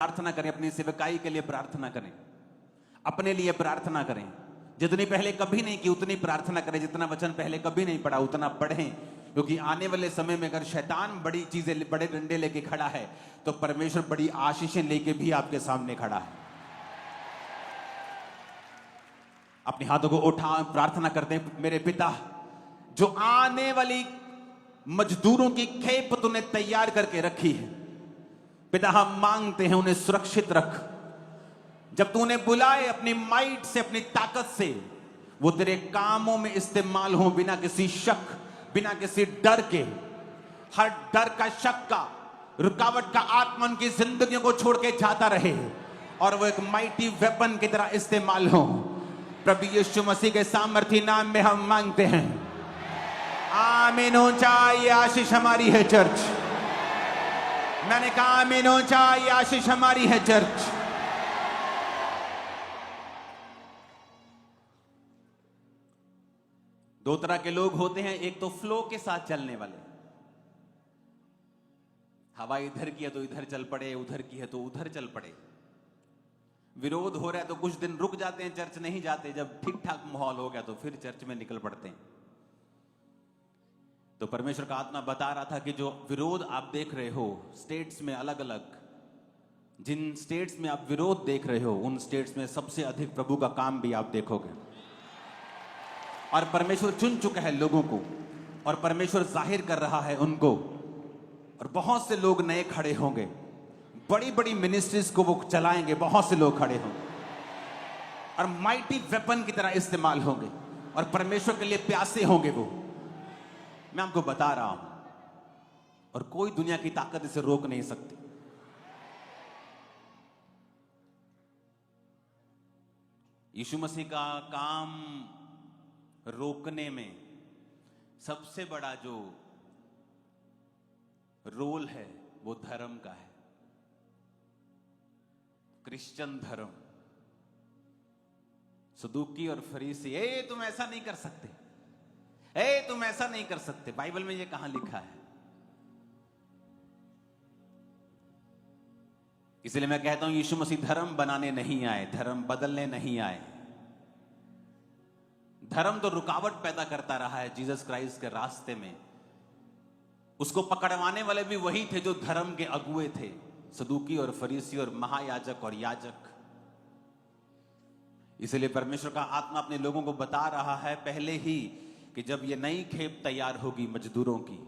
प्रार्थना करें, अपनी सेवकाई के लिए प्रार्थना करें, अपने लिए प्रार्थना करें। जितनी पहले कभी नहीं की उतनी प्रार्थना करें, जितना वचन पहले कभी नहीं पढ़ा उतना पढ़ें, क्योंकि आने वाले समय में अगर शैतान बड़ी चीजें, बड़े डंडे लेके खड़ा है, तो परमेश्वर बड़ी आशीषें लेके भी आपके सामने खड़ा है। अपने हाथों को उठा प्रार्थना करते हैं। मेरे पिता, जो आने वाली मजदूरों की खेप तूने तैयार करके रखी है, पिता हम मांगते हैं उन्हें सुरक्षित रख। जब तूने बुलाए अपनी माइट से, अपनी ताकत से, वो तेरे कामों में इस्तेमाल हो, बिना किसी शक, बिना किसी डर के। हर डर का, शक का, रुकावट का आत्मा उनकी जिंदगियों को छोड़ के जाता रहे और वो एक माइटी वेपन की तरह इस्तेमाल हो। प्रभु यीशु मसीह के सामर्थी नाम में हम मांगते हैं, आमीन। ऊंचाई आशीष हमारी है चर्च। मैंने कहा आमीन, ऊंचाई आशीष हमारी है चर्च। दो तरह के लोग होते हैं, एक तो फ्लो के साथ चलने वाले, हवा इधर की है तो इधर चल पड़े, उधर की है तो उधर चल पड़े। विरोध हो रहा है तो कुछ दिन रुक जाते हैं, चर्च नहीं जाते, जब ठीक ठाक माहौल हो गया तो फिर चर्च में निकल पड़ते हैं। तो परमेश्वर का आत्मा बता रहा था कि जो विरोध आप देख रहे हो स्टेट्स में, अलग अलग जिन स्टेट्स में आप विरोध देख रहे हो, उन स्टेट्स में सबसे अधिक प्रभु का काम भी आप देखोगे। और परमेश्वर चुन चुका है लोगों को, और परमेश्वर जाहिर कर रहा है उनको, और बहुत से लोग नए खड़े होंगे, बड़ी बड़ी मिनिस्ट्रीज को वो चलाएंगे, बहुत से लोग खड़े होंगे और माइटी वेपन की तरह इस्तेमाल होंगे और परमेश्वर के लिए प्यासे होंगे वो। मैं आपको बता रहा हूं, और कोई दुनिया की ताकत इसे रोक नहीं सकती। यीशु मसीह का काम रोकने में सबसे बड़ा जो रोल है वो धर्म का है, क्रिश्चियन धर्म। सदूकी और फरीसी, तुम ऐसा नहीं कर सकते, तुम ऐसा नहीं कर सकते। बाइबल में ये कहां लिखा है? इसलिए मैं कहता हूं यीशु मसीह धर्म बनाने नहीं आए, धर्म बदलने नहीं आए। धर्म तो रुकावट पैदा करता रहा है जीसस क्राइस्ट के रास्ते में। उसको पकड़वाने वाले भी वही थे जो धर्म के अगुए थे, सदूकी और फरीसी और महायाजक और याजक। इसलिए परमेश्वर का आत्मा अपने लोगों को बता रहा है पहले ही कि जब ये नई खेप तैयार होगी मजदूरों की,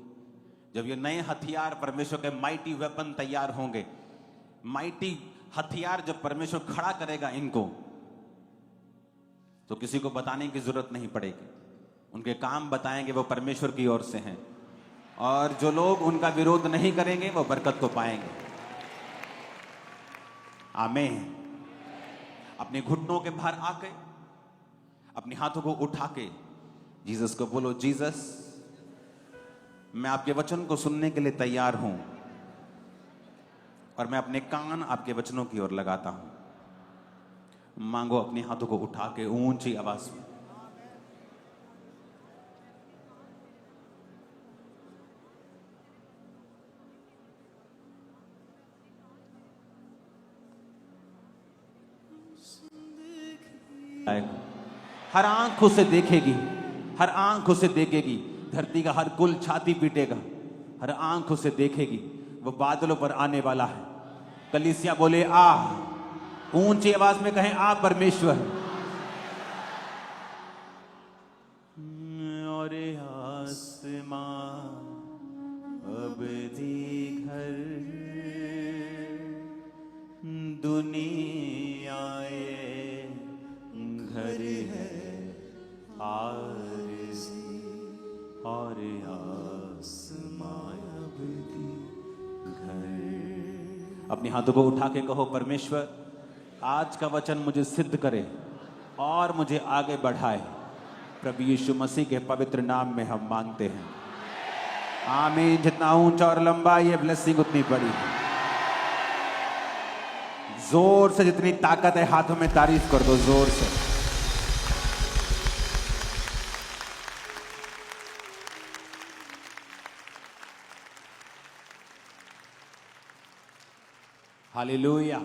जब ये नए हथियार, परमेश्वर के माइटी वेपन तैयार होंगे, माइटी हथियार जब परमेश्वर खड़ा करेगा इनको, तो किसी को बताने की जरूरत नहीं पड़ेगी। उनके काम बताएंगे वो परमेश्वर की ओर से हैं, और जो लोग उनका विरोध नहीं करेंगे वो बरकत को पाएंगे। आमीन। अपने घुटनों के बाहर आके, अपने हाथों को उठा के जीसस को बोलो, जीसस मैं आपके वचन को सुनने के लिए तैयार हूं, और मैं अपने कान आपके वचनों की ओर लगाता हूं। मांगो अपने हाथों को उठा के ऊंची आवाज में। हर आंखों से देखेगी, हर आंखों से देखेगी, धरती का हर कुल छाती पीटेगा, हर आंखों से देखेगी। वो बादलों पर आने वाला है। कलीसिया बोले आ, ऊंची आवाज में कहें आ परमेश्वर। और आसमां अब घर दुनियाए घर है आरज़ी, और आसमां अब घर। अपने हाथों को उठा के कहो, परमेश्वर आज का वचन मुझे सिद्ध करे और मुझे आगे बढ़ाए। प्रभु यीशु मसीह के पवित्र नाम में हम मांगते हैं, आमीन। जितना ऊंचा और लंबा ये ब्लेसिंग उतनी बड़ी है। जोर से जितनी ताकत है हाथों में तारीफ कर दो, जोर से। हालेलुया।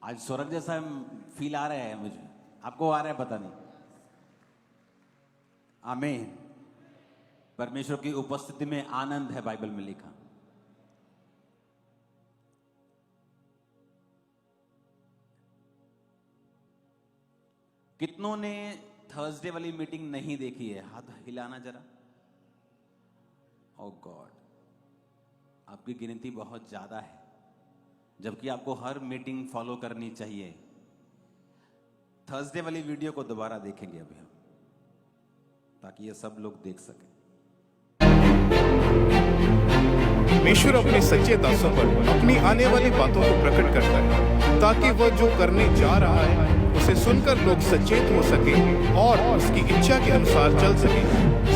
आज स्वर्ग जैसा फील आ रहा है मुझे, आपको आ रहा है पता नहीं। आमीन। परमेश्वर की उपस्थिति में आनंद है, बाइबल में लिखा। कितनों ने थर्सडे वाली मीटिंग नहीं देखी है? हाथ हिलाना जरा। ओ गॉड, आपकी गिनती बहुत ज्यादा है, जबकि आपको हर मीटिंग फॉलो करनी चाहिए। थर्सडे वाली वीडियो को दोबारा देखेंगे अभी हम, ताकि ये सब लोग देख सकें। परमेश्वर अपने सच्चे दासों पर अपनी आने वाली बातों को प्रकट करता है, ताकि वह जो करने जा रहा है उसे सुनकर लोग सचेत हो सके और उसकी इच्छा के अनुसार चल सके।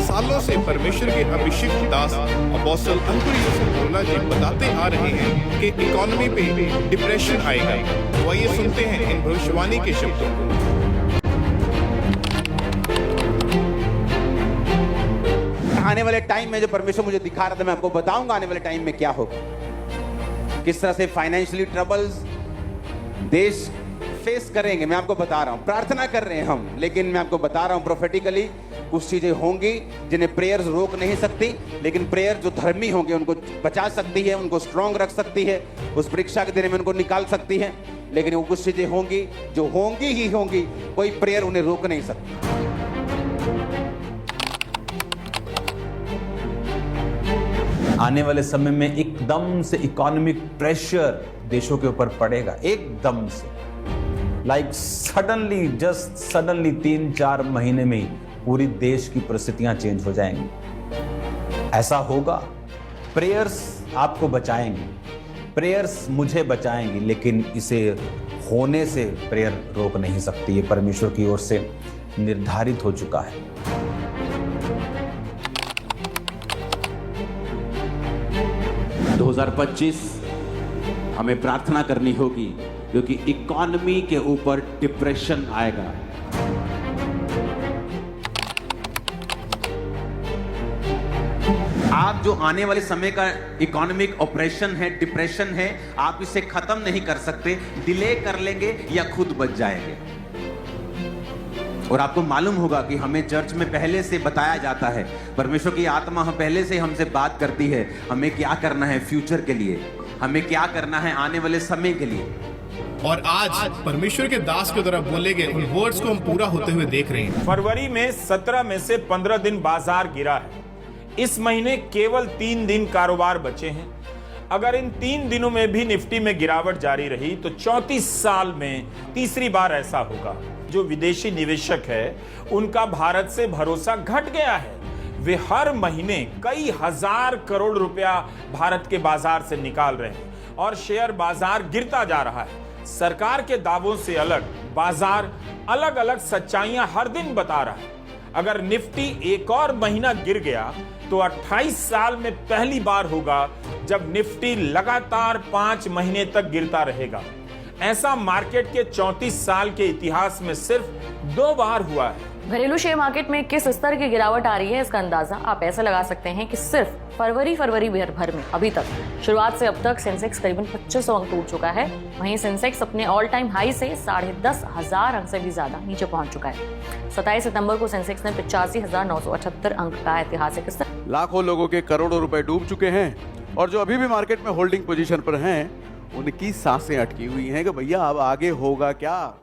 सालों से परमेश्वर के अभिषिक्त दास अपोस्टल अंकुर यूसुफ गोला जी बताते आ रहे हैं कि इकोनॉमी पे डिप्रेशन आएगा। तो आइए सुनते हैं इन भविष्यवाणी के शब्दों को। आने वाले टाइम में जो परमेश्वर मुझे दिखा रहा था, मैं आपको बताऊंगा आने वाले टाइम में क्या होगा, किस तरह से फाइनेंशियली ट्रबल्स देश फेस करेंगे। मैं आपको बता रहा हूं, प्रार्थना कर रहे हैं हम, लेकिन मैं आपको बता रहा हूं प्रोफेटिकली कुछ चीजें होंगी जिन्हें प्रेयर्स रोक नहीं सकती, लेकिन प्रेयर जो धर्मी होंगे उनको बचा सकती है, उनको स्ट्रांग रख सकती है, उस परीक्षा के दिन में उनको निकाल सकती है। लेकिन वो कुछ चीजें होंगी जो होंगी ही होंगी, कोई प्रेयर उन्हें रोक नहीं सकती। आने वाले समय में एकदम से इकोनॉमिक प्रेशर देशों के ऊपर पड़ेगा, एकदम से, लाइक सडनली, जस्ट सडनली 3-4 महीने में ही पूरी देश की परिस्थितियां चेंज हो जाएंगी। ऐसा होगा। प्रेयर्स आपको बचाएंगी, प्रेयर्स मुझे बचाएंगी, लेकिन इसे होने से प्रेयर रोक नहीं सकती। ये परमेश्वर की ओर से निर्धारित हो चुका है। 2025 हमें प्रार्थना करनी होगी, क्योंकि इकोनॉमी के ऊपर डिप्रेशन आएगा। आप जो आने वाले समय का इकोनॉमिक ऑपरेशन है, डिप्रेशन है, आप इसे खत्म नहीं कर सकते। डिले कर लेंगे या खुद बच जाएंगे। और आपको मालूम होगा कि हमें चर्च में पहले से बताया जाता है, परमेश्वर की आत्मा हम पहले से हमसे बात करती है, हमें क्या करना है फ्यूचर के लिए, हमें क्या करना है आने वाले समय के लिए। और आज परमेश्वर के दास के द्वारा बोले गए उन वर्ड्स को हम पूरा होते हुए देख रहे हैं। फरवरी में 17 में से 15 दिन बाजार गिरा है। इस महीने केवल 3 दिन कारोबार बचे हैं। अगर इन 3 दिनों में भी निफ्टी में गिरावट जारी रही तो 34 साल में तीसरी बार ऐसा होगा। जो विदेशी निवेशक है उनका भारत से भरोसा घट गया है। वे हर महीने कई हजार करोड़ रुपया भारत के बाजार से निकाल रहे हैं और शेयर बाजार गिरता जा रहा है। सरकार के दावों से अलग बाजार अलग अलग सच्चाइयां हर दिन बता रहा है। अगर निफ्टी एक और महीना गिर गया तो 28 साल में पहली बार होगा जब निफ्टी लगातार 5 महीने तक गिरता रहेगा। ऐसा मार्केट के 34 साल के इतिहास में सिर्फ 2 बार हुआ है। घरेलू शेयर मार्केट में किस स्तर की गिरावट आ रही है, इसका अंदाजा आप ऐसा लगा सकते हैं कि सिर्फ फरवरी भर में अभी तक शुरुआत से अब तक सेंसेक्स करीबन 2500 अंक टूट चुका है। वहीं सेंसेक्स अपने ऑल टाइम हाई से 10,500 अंक से भी ज्यादा नीचे पहुंच चुका है। 27 सितंबर को सेंसेक्स ने 85,978 अंक का ऐतिहासिक स्तर। लाखों लोगों के करोड़ों रुपए डूब चुके हैं और जो अभी भी मार्केट में होल्डिंग पोजीशन पर हैं, उनकी सांसें अटकी हुई हैं कि भैया अब आगे होगा क्या।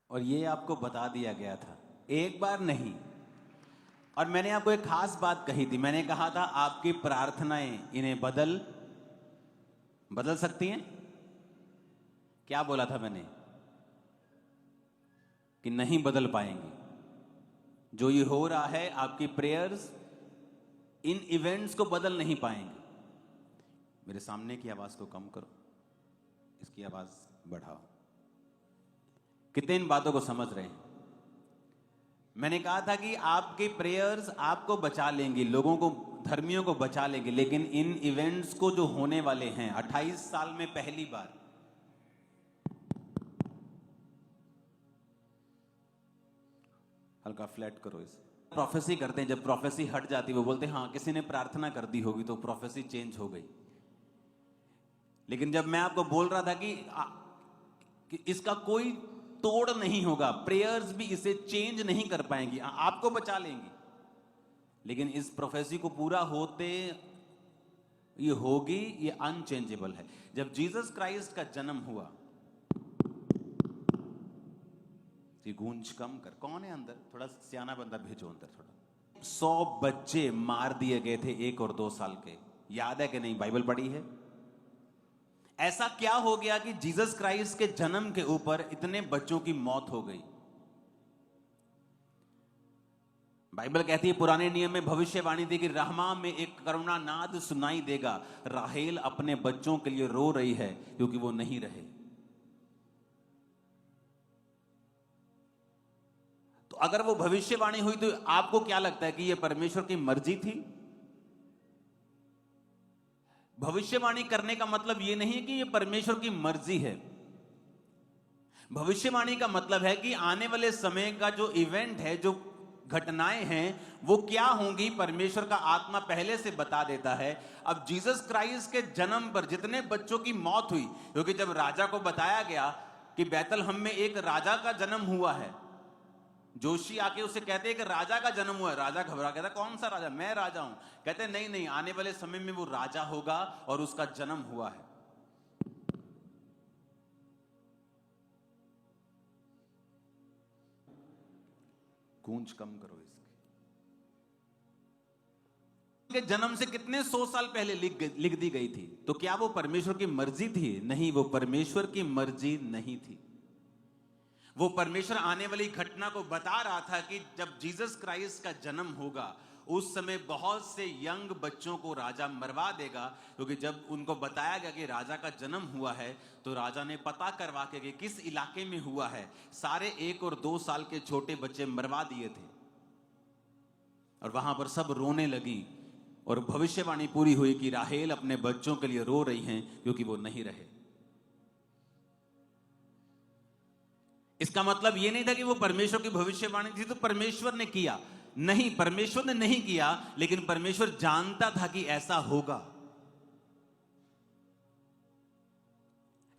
और ये आपको बता दिया गया था, एक बार नहीं। और मैंने आपको एक खास बात कही थी, मैंने कहा था आपकी प्रार्थनाएं इन्हें बदल सकती हैं। क्या बोला था मैंने? कि नहीं बदल पाएंगे। जो ये हो रहा है, आपकी प्रेयर्स इन इवेंट्स को बदल नहीं पाएंगे। मेरे सामने की आवाज को कम करो, इसकी आवाज बढ़ाओ। कितने इन बातों को समझ रहे हैं? मैंने कहा था कि आपके प्रेयर्स आपको बचा लेंगी, लोगों को, धर्मियों को बचा लेंगे, लेकिन इन इवेंट्स को जो होने वाले हैं 28 साल में पहली बार, हल्का फ्लैट करो इसे। प्रोफेसी करते हैं, जब प्रोफेसी हट जाती है वो बोलते हैं हाँ किसी ने प्रार्थना कर दी होगी तो प्रोफेसी चेंज हो गई। लेकिन जब मैं आपको बोल रहा था कि इसका कोई तोड़ नहीं होगा, प्रेयर्स भी इसे चेंज नहीं कर पाएंगी, आपको बचा लेंगी, लेकिन इस प्रोफेसी को पूरा होते ये होगी, ये अनचेंजेबल है। जब जीसस क्राइस्ट का जन्म हुआ, ये गूंज कम कर, कौन है अंदर, थोड़ा सियाना बंदा भेजो अंदर थोड़ा। 100 बच्चे मार दिए गए थे 1 और 2 साल के, याद है कि नहीं, बाइबल पढ़ी है? ऐसा क्या हो गया कि जीसस क्राइस्ट के जन्म के ऊपर इतने बच्चों की मौत हो गई? बाइबल कहती है पुराने नियम में भविष्यवाणी थी कि रहमा में एक करुणानाद सुनाई देगा, राहेल अपने बच्चों के लिए रो रही है क्योंकि वो नहीं रहे। तो अगर वो भविष्यवाणी हुई तो आपको क्या लगता है कि ये परमेश्वर की मर्जी थी? भविष्यवाणी करने का मतलब ये नहीं है कि ये परमेश्वर की मर्जी है। भविष्यवाणी का मतलब है कि आने वाले समय का जो इवेंट है, जो घटनाएं हैं, वो क्या होंगी, परमेश्वर का आत्मा पहले से बता देता है। अब जीसस क्राइस्ट के जन्म पर जितने बच्चों की मौत हुई, क्योंकि जब राजा को बताया गया कि बैतलहम में एक राजा का जन्म हुआ है, जोशी आके उसे कहते हैं कि राजा का जन्म हुआ है। राजा घबरा, कहता कौन सा राजा, मैं राजा हूं। कहते नहीं नहीं, आने वाले समय में वो राजा होगा और उसका जन्म हुआ है। गूंज कम करो इसके जन्म से कितने 100 साल पहले लिख दी गई थी। तो क्या वो परमेश्वर की मर्जी थी? नहीं, वो परमेश्वर की मर्जी नहीं थी। वो परमेश्वर आने वाली घटना को बता रहा था कि जब जीसस क्राइस्ट का जन्म होगा उस समय बहुत से यंग बच्चों को राजा मरवा देगा, क्योंकि जब उनको बताया गया कि राजा का जन्म हुआ है तो राजा ने पता करवा के कि किस इलाके में हुआ है, सारे 1 और 2 साल के छोटे बच्चे मरवा दिए थे और वहां पर सब रोने लगी और भविष्यवाणी पूरी हुई कि राहेल अपने बच्चों के लिए रो रही हैं क्योंकि वो नहीं रहे। इसका मतलब यह नहीं था कि वो परमेश्वर की भविष्यवाणी थी तो परमेश्वर ने किया, नहीं, परमेश्वर ने नहीं किया, लेकिन परमेश्वर जानता था कि ऐसा होगा।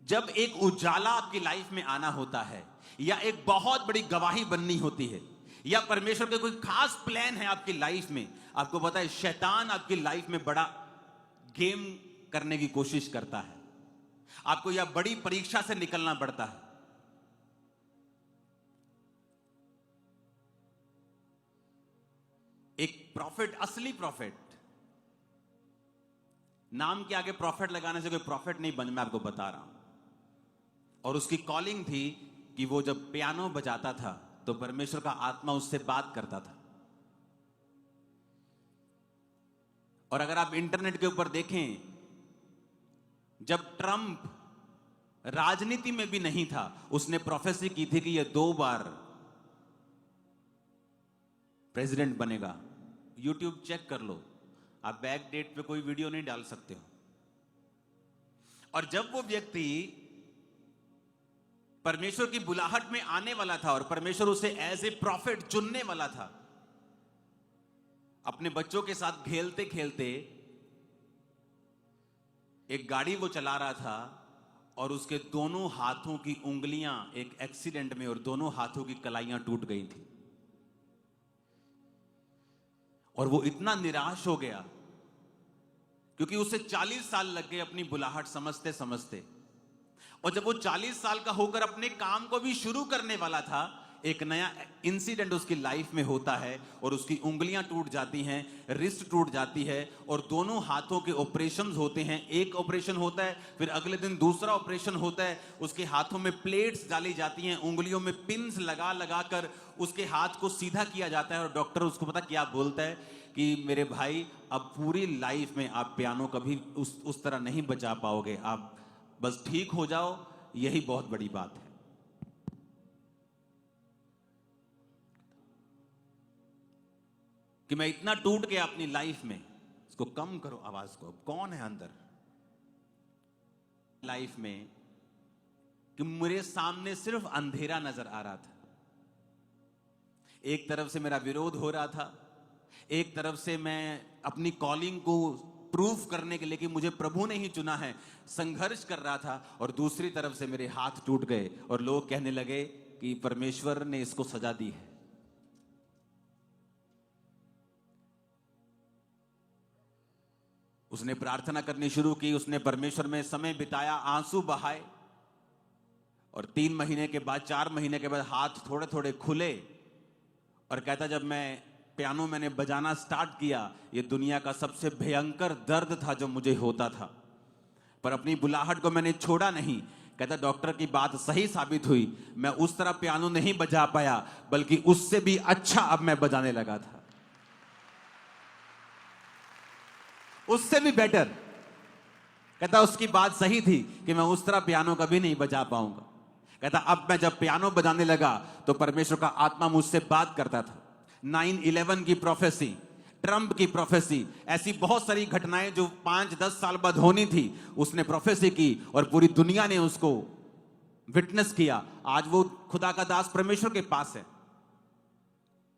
जब एक उजाला आपकी लाइफ में आना होता है या एक बहुत बड़ी गवाही बननी होती है या परमेश्वर के कोई खास प्लान है आपकी लाइफ में, आपको पता है शैतान आपकी लाइफ में बड़ा गेम करने की कोशिश करता है, आपको यह बड़ी परीक्षा से निकलना पड़ता है। एक प्रॉफिट, असली प्रॉफिट, नाम के आगे प्रॉफिट लगाने से कोई प्रॉफिट नहीं बन, मैं आपको बता रहा हूं। और उसकी कॉलिंग थी कि वो जब पियानो बजाता था तो परमेश्वर का आत्मा उससे बात करता था। और अगर आप इंटरनेट के ऊपर देखें, जब ट्रंप राजनीति में भी नहीं था उसने प्रोफेसी की थी कि यह 2 बार प्रेसिडेंट बनेगा। यूट्यूब चेक कर लो, आप बैक डेट पे कोई वीडियो नहीं डाल सकते हो। और जब वो व्यक्ति परमेश्वर की बुलाहट में आने वाला था और परमेश्वर उसे एज ए प्रॉफिट चुनने वाला था, अपने बच्चों के साथ खेलते खेलते एक गाड़ी वो चला रहा था और उसके दोनों हाथों की उंगलियां एक एक्सीडेंट में और दोनों हाथों की कलाइयां टूट गई थी। और वो इतना निराश हो गया क्योंकि उसे 40 साल लग गए अपनी बुलाहट समझते समझते। और जब वो 40 साल का होकर अपने काम को भी शुरू करने वाला था, एक नया इंसिडेंट उसकी लाइफ में होता है और उसकी उंगलियां टूट जाती हैं, रिस्ट टूट जाती है और दोनों हाथों के ऑपरेशंस होते हैं। एक ऑपरेशन होता है, फिर अगले दिन दूसरा ऑपरेशन होता है। उसके हाथों में प्लेट्स डाली जाती हैं, उंगलियों में पिन्स लगा लगा कर उसके हाथ को सीधा किया जाता है। और डॉक्टर उसको पता क्या बोलता है कि मेरे भाई, अब पूरी लाइफ में आप पियानो कभी उस तरह नहीं बजा पाओगे, आप बस ठीक हो जाओ, यही बहुत बड़ी बात है। कि मैं इतना टूट गया अपनी लाइफ में। इसको कम करो आवाज को। कौन है अंदर लाइफ में कि मेरे सामने सिर्फ अंधेरा नजर आ रहा था। एक तरफ से मेरा विरोध हो रहा था, एक तरफ से मैं अपनी कॉलिंग को प्रूफ करने के लिए कि मुझे प्रभु ने ही चुना है संघर्ष कर रहा था, और दूसरी तरफ से मेरे हाथ टूट गए और लोग कहने लगे कि परमेश्वर ने इसको सजा दी है। उसने प्रार्थना करनी शुरू की, उसने परमेश्वर में समय बिताया, आंसू बहाए, और 3 महीने के बाद 4 महीने के बाद हाथ थोड़े थोड़े खुले, और कहता जब मैं पियानो मैंने बजाना स्टार्ट किया, ये दुनिया का सबसे भयंकर दर्द था जो मुझे होता था, पर अपनी बुलाहट को मैंने छोड़ा नहीं। कहता डॉक्टर की बात सही साबित हुई, मैं उस तरह पियानो नहीं बजा पाया, बल्कि उससे भी अच्छा अब मैं बजाने लगा था, उससे भी बेटर। कहता उसकी बात सही थी कि मैं उस तरह पियानो कभी नहीं बजा पाऊंगा। कहता अब मैं जब पियानो बजाने लगा तो परमेश्वर का आत्मा मुझसे बात करता था। 9/11 की प्रोफेसी, ट्रंप की प्रोफेसी, ऐसी बहुत सारी घटनाएं जो 5-10 साल बाद होनी थी, उसने प्रोफेसी की और पूरी दुनिया ने उसको विटनेस किया। आज वो खुदा का दास परमेश्वर के पास है।